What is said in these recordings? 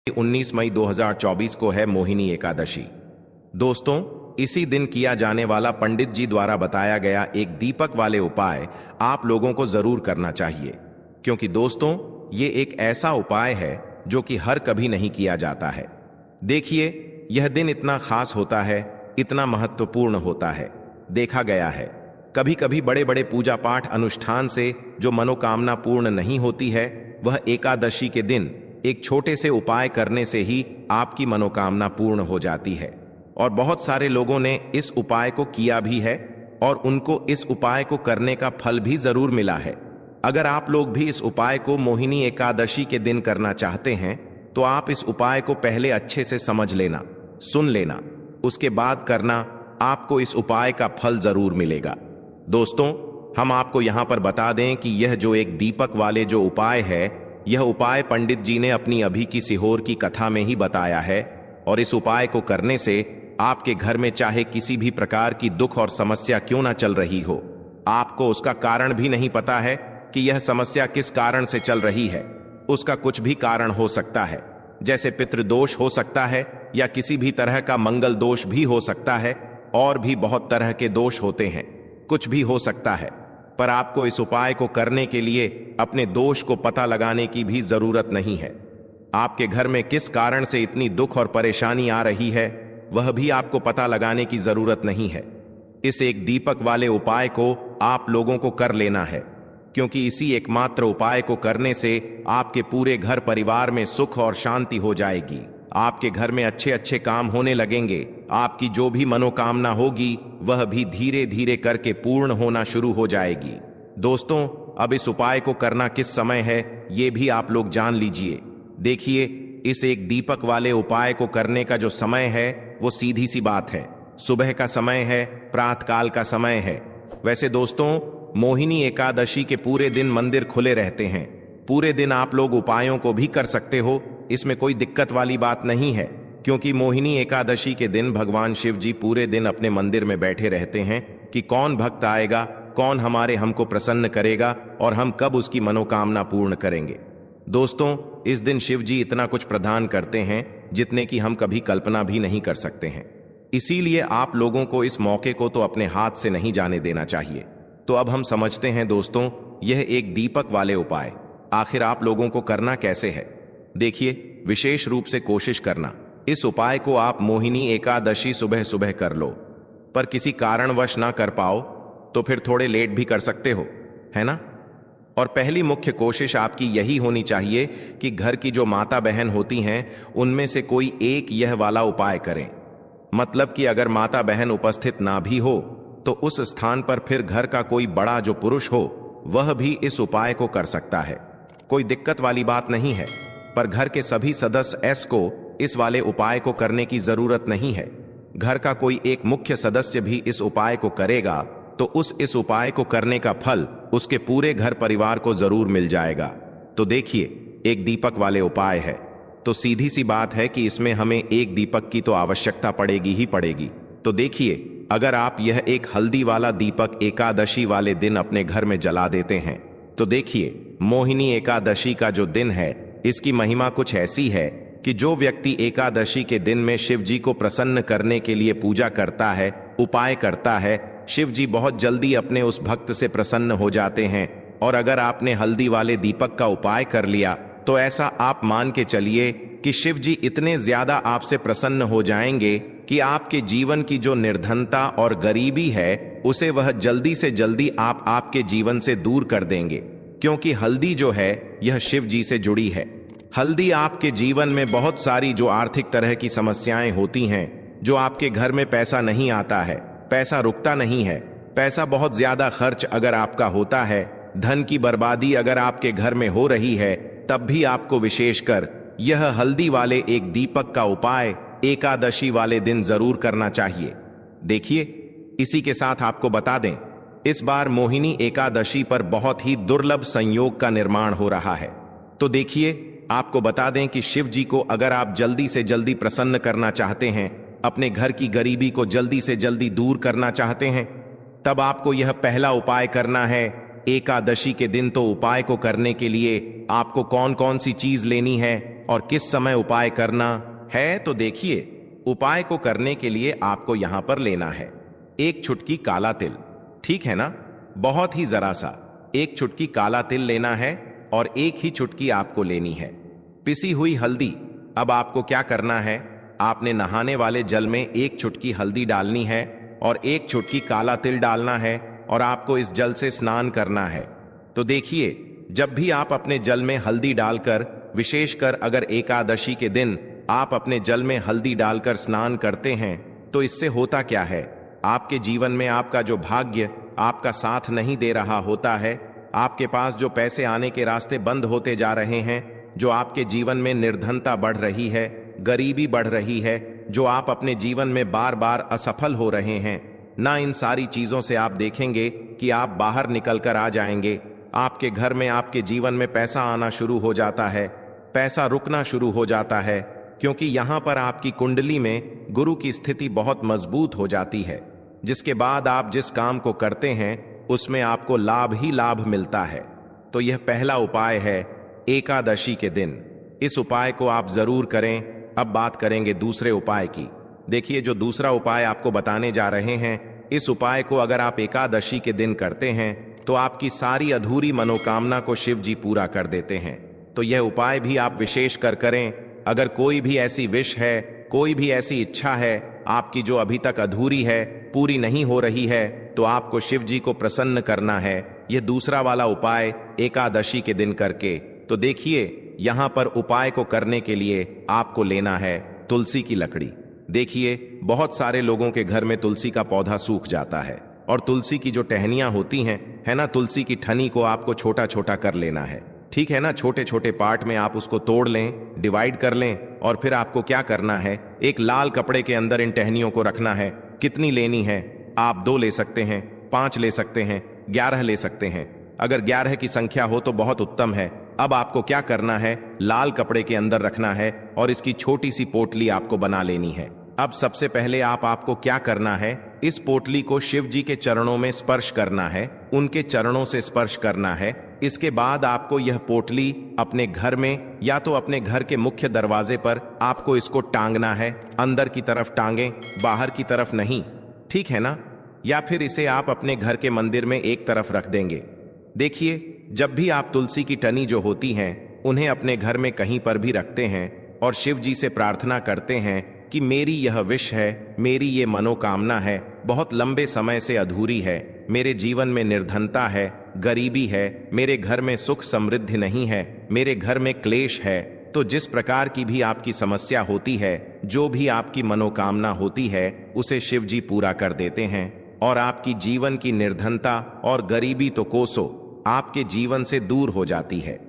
19 मई 2024 को है मोहिनी एकादशी। दोस्तों, इसी दिन किया जाने वाला पंडित जी द्वारा बताया गया एक दीपक वाले उपाय आप लोगों को जरूर करना चाहिए, क्योंकि दोस्तों ये एक ऐसा उपाय है जो कि हर कभी नहीं किया जाता है। देखिए, यह दिन इतना खास होता है, इतना महत्वपूर्ण होता है। देखा गया है कभी कभी बड़े बड़े पूजा पाठ अनुष्ठान से जो मनोकामना पूर्ण नहीं होती है, वह एकादशी के दिन एक छोटे से उपाय करने से ही आपकी मनोकामना पूर्ण हो जाती है। और बहुत सारे लोगों ने इस उपाय को किया भी है और उनको इस उपाय को करने का फल भी जरूर मिला है। अगर आप लोग भी इस उपाय को मोहिनी एकादशी के दिन करना चाहते हैं तो आप इस उपाय को पहले अच्छे से समझ लेना, सुन लेना, उसके बाद करना। आपको इस उपाय का फल जरूर मिलेगा। दोस्तों, हम आपको यहां पर बता दें कि यह जो एक दीपक वाले जो उपाय है, यह उपाय पंडित जी ने अपनी अभी की सीहोर की कथा में ही बताया है। और इस उपाय को करने से आपके घर में चाहे किसी भी प्रकार की दुख और समस्या क्यों ना चल रही हो, आपको उसका कारण भी नहीं पता है कि यह समस्या किस कारण से चल रही है। उसका कुछ भी कारण हो सकता है, जैसे पितृदोष हो सकता है या किसी भी तरह का मंगल दोष भी हो सकता है, और भी बहुत तरह के दोष होते हैं, कुछ भी हो सकता है। पर आपको इस उपाय को करने के लिए अपने दोष को पता लगाने की भी जरूरत नहीं है। आपके घर में किस कारण से इतनी दुख और परेशानी आ रही है, वह भी आपको पता लगाने की जरूरत नहीं है। इस एक दीपक वाले उपाय को आप लोगों को कर लेना है, क्योंकि इसी एकमात्र उपाय को करने से आपके पूरे घर परिवार में सुख और शांति हो जाएगी। आपके घर में अच्छे अच्छे काम होने लगेंगे। आपकी जो भी मनोकामना होगी वह भी धीरे धीरे करके पूर्ण होना शुरू हो जाएगी। दोस्तों, अब इस उपाय को करना किस समय है ये भी आप लोग जान लीजिए। देखिए, इस एक दीपक वाले उपाय को करने का जो समय है वो सीधी सी बात है, सुबह का समय है, प्रातःकाल का समय है। वैसे दोस्तों, मोहिनी एकादशी के पूरे दिन मंदिर खुले रहते हैं। पूरे दिन आप लोग उपायों को भी कर सकते हो, इसमें कोई दिक्कत वाली बात नहीं है, क्योंकि मोहिनी एकादशी के दिन भगवान शिव जी पूरे दिन अपने मंदिर में बैठे रहते हैं कि कौन भक्त आएगा, कौन हमको प्रसन्न करेगा और हम कब उसकी मनोकामना पूर्ण करेंगे। दोस्तों, इस दिन शिव जी इतना कुछ प्रदान करते हैं जितने की हम कभी कल्पना भी नहीं कर सकते हैं। इसीलिए आप लोगों को इस मौके को तो अपने हाथ से नहीं जाने देना चाहिए। तो अब हम समझते हैं दोस्तों, यह एक दीपक वाले उपाय आखिर आप लोगों को करना कैसे है। देखिए, विशेष रूप से कोशिश करना इस उपाय को आप मोहिनी एकादशी सुबह सुबह कर लो। पर किसी कारणवश ना कर पाओ तो फिर थोड़े लेट भी कर सकते हो, है ना। और पहली मुख्य कोशिश आपकी यही होनी चाहिए कि घर की जो माता बहन होती हैं उनमें से कोई एक यह वाला उपाय करें। मतलब कि अगर माता बहन उपस्थित ना भी हो तो उस स्थान पर फिर घर का कोई बड़ा जो पुरुष हो वह भी इस उपाय को कर सकता है। कोई दिक्कत वाली बात नहीं है। पर घर के सभी सदस्य को इस वाले उपाय को करने की जरूरत नहीं है। घर का कोई एक मुख्य सदस्य भी इस उपाय को करेगा तो इस उपाय को करने का फल उसके पूरे घर परिवार को जरूर मिल जाएगा। तो देखिए, एक दीपक वाले उपाय है तो सीधी सी बात है कि इसमें हमें एक दीपक की तो आवश्यकता पड़ेगी ही पड़ेगी। तो देखिए, अगर आप यह एक हल्दी वाला दीपक एकादशी वाले दिन अपने घर में जला देते हैं तो देखिए, मोहिनी एकादशी का जो दिन है इसकी महिमा कुछ ऐसी है कि जो व्यक्ति एकादशी के दिन में शिव जी को प्रसन्न करने के लिए पूजा करता है, उपाय करता है, शिव जी बहुत जल्दी अपने उस भक्त से प्रसन्न हो जाते हैं। और अगर आपने हल्दी वाले दीपक का उपाय कर लिया तो ऐसा आप मान के चलिए कि शिव जी इतने ज्यादा आपसे प्रसन्न हो जाएंगे कि आपके जीवन की जो निर्धनता और गरीबी है उसे वह जल्दी से जल्दी आपके जीवन से दूर कर देंगे, क्योंकि हल्दी जो है यह शिव जी से जुड़ी है। हल्दी आपके जीवन में बहुत सारी जो आर्थिक तरह की समस्याएं होती हैं, जो आपके घर में पैसा नहीं आता है, पैसा रुकता नहीं है, पैसा बहुत ज्यादा खर्च अगर आपका होता है, धन की बर्बादी अगर आपके घर में हो रही है, तब भी आपको विशेषकर यह हल्दी वाले एक दीपक का उपाय एकादशी वाले दिन जरूर करना चाहिए। देखिए, इसी के साथ आपको बता दें, इस बार मोहिनी एकादशी पर बहुत ही दुर्लभ संयोग का निर्माण हो रहा है। तो देखिए, आपको बता दें कि शिव जी को अगर आप जल्दी से जल्दी प्रसन्न करना चाहते हैं, अपने घर की गरीबी को जल्दी से जल्दी दूर करना चाहते हैं, तब आपको यह पहला उपाय करना है। एकादशी के दिन तो उपाय को करने के लिए आपको कौन कौन सी चीज लेनी है और किस समय उपाय करना है, तो देखिए, उपाय को करने के लिए आपको यहां पर लेना है एक चुटकी काला तिल। ठीक है ना, बहुत ही जरा सा एक चुटकी काला तिल लेना है और एक ही चुटकी आपको लेनी है पिसी हुई हल्दी। अब आपको क्या करना है, आपने नहाने वाले जल में एक चुटकी हल्दी डालनी है और एक चुटकी काला तिल डालना है और आपको इस जल से स्नान करना है। तो देखिए, जब भी आप अपने जल में हल्दी डालकर, विशेषकर अगर एकादशी के दिन आप अपने जल में हल्दी डालकर स्नान करते हैं, तो इससे होता क्या है, आपके जीवन में आपका जो भाग्य आपका साथ नहीं दे रहा होता है, आपके पास जो पैसे आने के रास्ते बंद होते जा रहे हैं, जो आपके जीवन में निर्धनता बढ़ रही है, गरीबी बढ़ रही है, जो आप अपने जीवन में बार बार असफल हो रहे हैं ना, इन सारी चीजों से आप देखेंगे कि आप बाहर निकल कर आ जाएंगे। आपके घर में, आपके जीवन में पैसा आना शुरू हो जाता है, पैसा रुकना शुरू हो जाता है, क्योंकि यहां पर आपकी कुंडली में गुरु की स्थिति बहुत मजबूत हो जाती है, जिसके बाद आप जिस काम को करते हैं उसमें आपको लाभ ही लाभ मिलता है। तो यह पहला उपाय है एकादशी के दिन। इस उपाय को आप जरूर करें। अब बात करेंगे दूसरे उपाय की। देखिए, जो दूसरा उपाय आपको बताने जा रहे हैं, इस उपाय को अगर आप एकादशी के दिन करते हैं तो आपकी सारी अधूरी मनोकामना को शिव जी पूरा कर देते हैं। तो यह उपाय भी आप विशेष कर करें। अगर कोई भी ऐसी विश है, कोई भी ऐसी इच्छा है आपकी जो अभी तक अधूरी है, पूरी नहीं हो रही है, तो आपको शिव जी को प्रसन्न करना है यह दूसरा वाला उपाय एकादशी के दिन करके। तो देखिए, यहां पर उपाय को करने के लिए आपको लेना है तुलसी की लकड़ी। देखिए, बहुत सारे लोगों के घर में तुलसी का पौधा सूख जाता है और तुलसी की जो टहनियां होती हैं, है ना, तुलसी की ठनी को आपको छोटा छोटा कर लेना है। ठीक है ना, छोटे छोटे पार्ट में आप उसको तोड़ लें, डिवाइड कर लें और फिर आपको क्या करना है, एक लाल कपड़े के अंदर इन टहनियों को रखना है। कितनी लेनी है, आप 2 ले सकते हैं, 5 ले सकते हैं, 11 ले सकते हैं। अगर 11 की संख्या हो तो बहुत उत्तम है। अब आपको क्या करना है, लाल कपड़े के अंदर रखना है और इसकी छोटी सी पोटली आपको बना लेनी है। अब सबसे पहले आपको क्या करना है, इस पोटली को शिव जी के चरणों में स्पर्श करना है, उनके चरणों से स्पर्श करना है। इसके बाद आपको यह पोटली अपने घर में या तो अपने घर के मुख्य दरवाजे पर आपको इसको टांगना है। अंदर की तरफ टांगें, बाहर की तरफ नहीं, ठीक है ना। या फिर इसे आप अपने घर के मंदिर में एक तरफ रख देंगे। देखिए, जब भी आप तुलसी की टनी जो होती हैं उन्हें अपने घर में कहीं पर भी रखते हैं और शिव जी से प्रार्थना करते हैं कि मेरी यह विश है, मेरी ये मनोकामना है, बहुत लंबे समय से अधूरी है, मेरे जीवन में निर्धनता है, गरीबी है, मेरे घर में सुख समृद्धि नहीं है, मेरे घर में क्लेश है। तो जिस प्रकार की भी आपकी समस्या होती है, जो भी आपकी मनोकामना होती है, उसे शिव जी पूरा कर देते हैं और आपकी जीवन की निर्धनता और गरीबी तो कोसों आपके जीवन से दूर हो जाती है।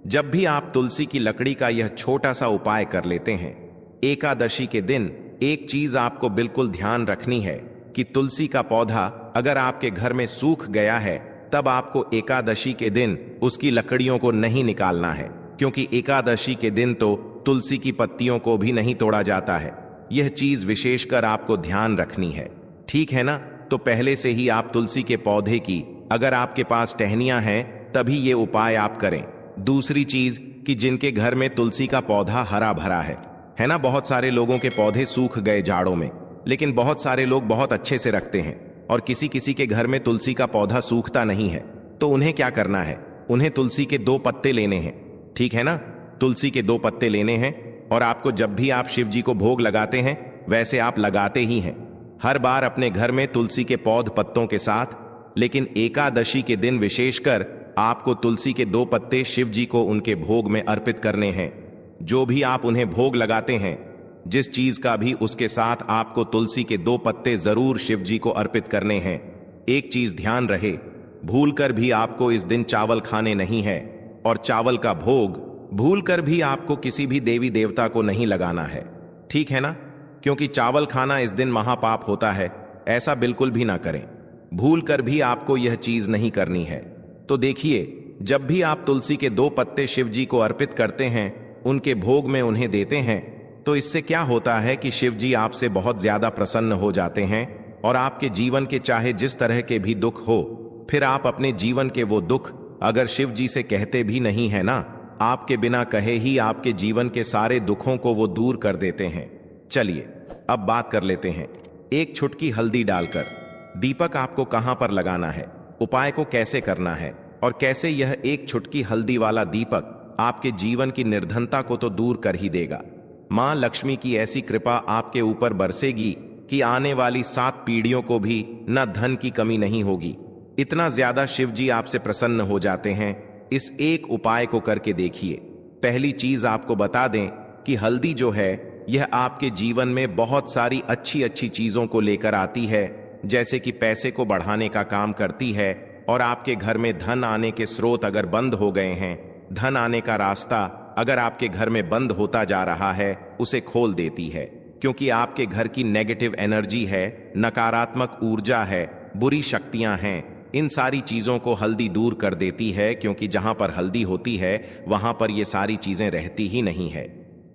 जब भी आप तुलसी की लकड़ी का यह छोटा सा उपाय कर लेते हैं एकादशी के दिन, एक चीज आपको बिल्कुल ध्यान रखनी है कि तुलसी का पौधा अगर आपके घर में सूख गया है, तब आपको एकादशी के दिन उसकी लकड़ियों को नहीं निकालना है, क्योंकि एकादशी के दिन तो तुलसी की पत्तियों को भी नहीं तोड़ा जाता है। यह चीज विशेषकर आपको ध्यान रखनी है, ठीक है ना। तो पहले से ही आप तुलसी के पौधे की, अगर आपके पास टहनियां हैं, तभी ये उपाय आप करें। दूसरी चीज कि जिनके घर में तुलसी का पौधा हरा भरा है ना, बहुत सारे लोगों के पौधे सूख गए जाड़ों में, लेकिन बहुत सारे लोग बहुत अच्छे से रखते हैं और किसी किसी के घर में तुलसी का पौधा सूखता नहीं है। तो उन्हें क्या करना है, उन्हें तुलसी के 2 पत्ते लेने हैं, ठीक है ना। तुलसी के 2 पत्ते लेने हैं और आपको जब भी आप शिव जी को भोग लगाते हैं, वैसे आप लगाते ही हैं हर बार अपने घर में तुलसी के पौध पत्तों के साथ, लेकिन एकादशी के दिन विशेषकर आपको तुलसी के 2 पत्ते शिव जी को उनके भोग में अर्पित करने हैं। जो भी आप उन्हें भोग लगाते हैं, जिस चीज का भी, उसके साथ आपको तुलसी के 2 पत्ते जरूर शिव जी को अर्पित करने हैं। एक चीज ध्यान रहे, भूलकर भी आपको इस दिन चावल खाने नहीं है और चावल का भोग भूलकर भी आपको किसी भी देवी देवता को नहीं लगाना है, ठीक है ना, क्योंकि चावल खाना इस दिन महापाप होता है। ऐसा बिल्कुल भी ना करें, भूलकर भी आपको यह चीज नहीं करनी है। तो देखिए, जब भी आप तुलसी के 2 पत्ते शिव जी को अर्पित करते हैं, उनके भोग में उन्हें देते हैं, तो इससे क्या होता है कि शिव जी आपसे बहुत ज्यादा प्रसन्न हो जाते हैं और आपके जीवन के चाहे जिस तरह के भी दुख हो, फिर आप अपने जीवन के वो दुख अगर शिव जी से कहते भी नहीं है ना, आपके बिना कहे ही आपके जीवन के सारे दुखों को वो दूर कर देते हैं। चलिए अब बात कर लेते हैं। एक चुटकी हल्दी डालकर दीपक आपको कहां पर लगाना है, उपाय को कैसे करना है और कैसे यह एक चुटकी हल्दी वाला दीपक आपके जीवन की निर्धनता को तो दूर कर ही देगा। मां लक्ष्मी की ऐसी कृपा आपके ऊपर बरसेगी कि आने वाली 7 पीढ़ियों को भी न धन की कमी नहीं होगी। इतना ज्यादा शिव जी आपसे प्रसन्न हो जाते हैं। इस एक उपाय को करके देखिए। पहली चीज आपको बता दें कि हल्दी जो है यह आपके जीवन में बहुत सारी अच्छी अच्छी चीजों को लेकर आती है, जैसे कि पैसे को बढ़ाने का काम करती है और आपके घर में धन आने के स्रोत अगर बंद हो गए हैं, धन आने का रास्ता अगर आपके घर में बंद होता जा रहा है, उसे खोल देती है। क्योंकि आपके घर की नेगेटिव एनर्जी है, नकारात्मक ऊर्जा है, बुरी शक्तियां हैं, इन सारी चीजों को हल्दी दूर कर देती है। क्योंकि जहां पर हल्दी होती है वहां पर ये सारी चीजें रहती ही नहीं है।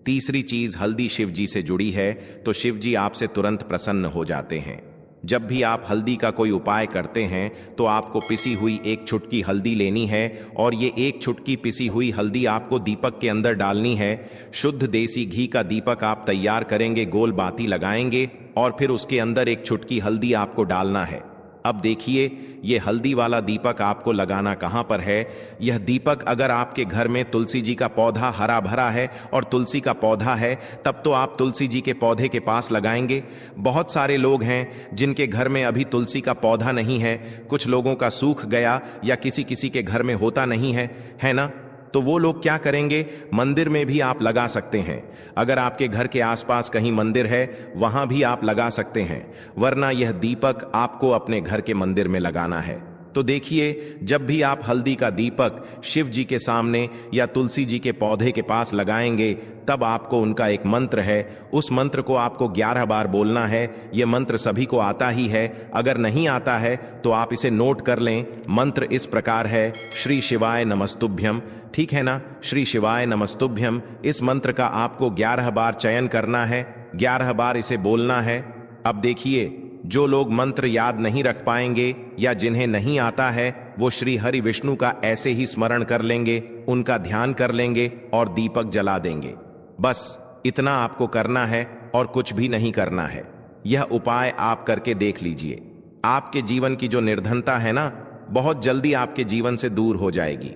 तीसरी चीज, हल्दी शिव जी से जुड़ी है तो शिव जी आपसे तुरंत प्रसन्न हो जाते हैं। जब भी आप हल्दी का कोई उपाय करते हैं तो आपको पिसी हुई एक चुटकी हल्दी लेनी है और ये एक चुटकी पिसी हुई हल्दी आपको दीपक के अंदर डालनी है। शुद्ध देसी घी का दीपक आप तैयार करेंगे, गोल बाती लगाएंगे और फिर उसके अंदर एक चुटकी हल्दी आपको डालना है। अब देखिए ये हल्दी वाला दीपक आपको लगाना कहां पर है। यह दीपक अगर आपके घर में तुलसी जी का पौधा हरा भरा है और तुलसी का पौधा है तब तो आप तुलसी जी के पौधे के पास लगाएंगे। बहुत सारे लोग हैं जिनके घर में अभी तुलसी का पौधा नहीं है, कुछ लोगों का सूख गया या किसी किसी के घर में होता नहीं है ना? तो वो लोग क्या करेंगे, मंदिर में भी आप लगा सकते हैं। अगर आपके घर के आसपास कहीं मंदिर है वहां भी आप लगा सकते हैं, वरना यह दीपक आपको अपने घर के मंदिर में लगाना है। तो देखिए जब भी आप हल्दी का दीपक शिव जी के सामने या तुलसी जी के पौधे के पास लगाएंगे तब आपको उनका एक मंत्र है, उस मंत्र को आपको 11 बार बोलना है। यह मंत्र सभी को आता ही है, अगर नहीं आता है तो आप इसे नोट कर लें। मंत्र इस प्रकार है, श्री शिवाय नमस्तुभ्यम। ठीक है ना, श्री शिवाय नमस्तुभ्यम। इस मंत्र का आपको 11 बार चयन करना है, 11 बार इसे बोलना है। अब देखिए जो लोग मंत्र याद नहीं रख पाएंगे या जिन्हें नहीं आता है वो श्री हरि विष्णु का ऐसे ही स्मरण कर लेंगे, उनका ध्यान कर लेंगे और दीपक जला देंगे। बस इतना आपको करना है और कुछ भी नहीं करना है। यह उपाय आप करके देख लीजिए। आपके जीवन की जो निर्धनता है ना, बहुत जल्दी आपके जीवन से दूर हो जाएगी।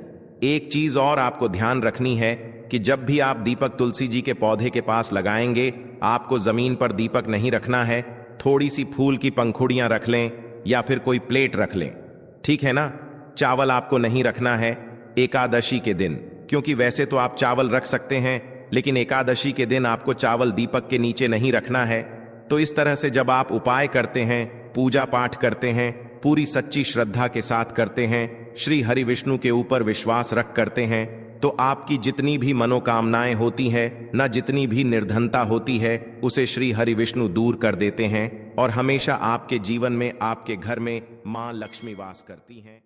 एक चीज और आपको ध्यान रखनी है कि जब भी आप दीपक तुलसी जी के पौधे के पास लगाएंगे, आपको जमीन पर दीपक नहीं रखना है, थोड़ी सी फूल की पंखुड़ियां रख लें या फिर कोई प्लेट रख लें। ठीक है ना? चावल आपको नहीं रखना है एकादशी के दिन, क्योंकि वैसे तो आप चावल रख सकते हैं लेकिन एकादशी के दिन आपको चावल दीपक के नीचे नहीं रखना है। तो इस तरह से जब आप उपाय करते हैं, पूजा पाठ करते हैं, पूरी सच्ची श्रद्धा के साथ करते हैं, श्री हरि विष्णु के ऊपर विश्वास रख करते हैं, तो आपकी जितनी भी मनोकामनाएं होती हैं, ना जितनी भी निर्धनता होती है, उसे श्री हरि विष्णु दूर कर देते हैं और हमेशा आपके जीवन में, आपके घर में मां लक्ष्मी वास करती हैं।